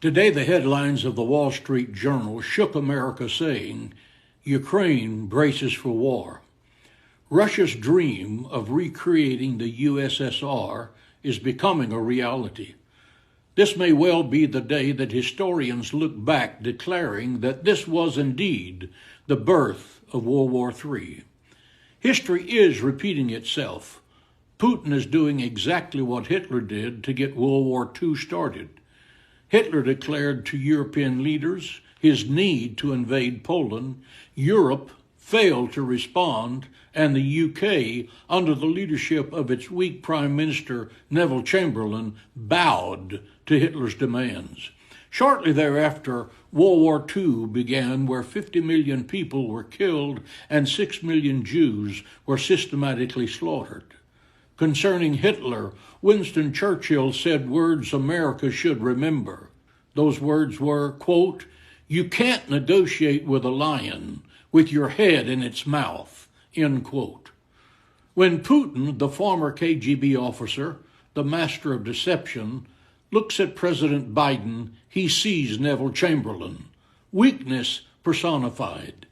Today, the headlines of the Wall Street Journal shook America, saying, Ukraine braces for war. Russia's dream of recreating the USSR is becoming a reality. This may well be the day that historians look back declaring that this was indeed the birth of World War III. History is repeating itself. Putin is doing exactly what Hitler did to get World War II started. Hitler declared to European leaders his need to invade Poland. Europe failed to respond, and the UK, under the leadership of its weak Prime Minister Neville Chamberlain, bowed to Hitler's demands. Shortly thereafter, World War II began, where 50 million people were killed and 6 million Jews were systematically slaughtered. Concerning Hitler, Winston Churchill said words America should remember. Those words were, quote, "You can't negotiate with a lion with your head in its mouth," end quote. When Putin, the former KGB officer, the master of deception, looks at President Biden, he sees Neville Chamberlain, weakness personified.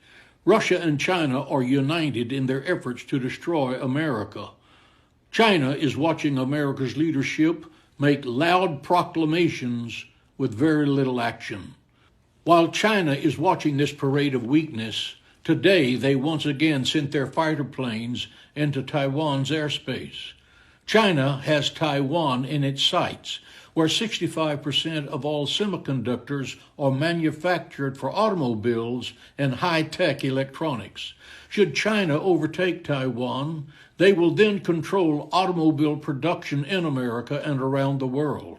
Russia and China are united in their efforts to destroy America. China is watching America's leadership make loud proclamations with very little action. While China is watching this parade of weakness, today they once again sent their fighter planes into Taiwan's airspace. China has Taiwan in its sights, where 65% of all semiconductors are manufactured for automobiles and high-tech electronics. Should China overtake Taiwan, they will then control automobile production in America and around the world.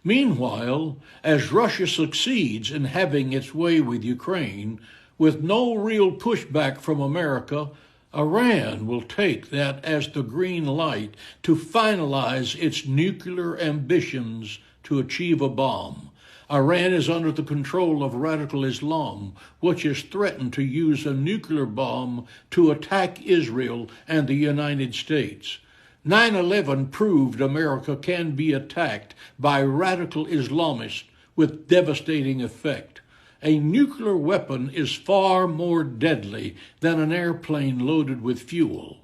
Meanwhile, as Russia succeeds in having its way with Ukraine, with no real pushback from America, Iran will take that as the green light to finalize its nuclear ambitions to achieve a bomb. Iran is under the control of radical Islam, which has threatened to use a nuclear bomb to attack Israel and the United States. 9/11 proved America can be attacked by radical Islamists with devastating effect. A nuclear weapon is far more deadly than an airplane loaded with fuel.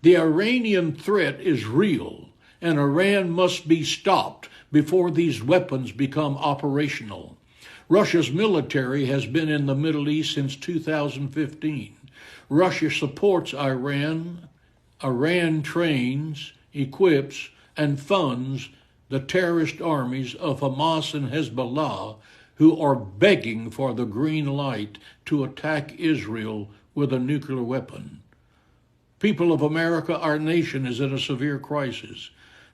The Iranian threat is real, and Iran must be stopped before these weapons become operational. Russia's military has been in the Middle East since 2015. Russia supports Iran. Iran trains, equips, and funds the terrorist armies of Hamas and Hezbollah, who are begging for the green light to attack Israel with a nuclear weapon. People of America, our nation is in a severe crisis.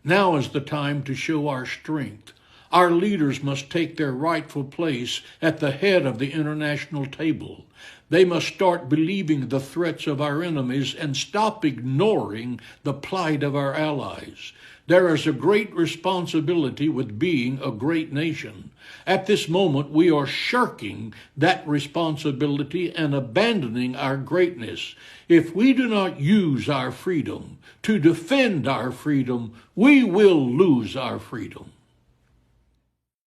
Now is the time to show our strength. Our leaders must take their rightful place at the head of the international table. They must start believing the threats of our enemies and stop ignoring the plight of our allies. There is a great responsibility with being a great nation. At this moment, we are shirking that responsibility and abandoning our greatness. If we do not use our freedom to defend our freedom, we will lose our freedom.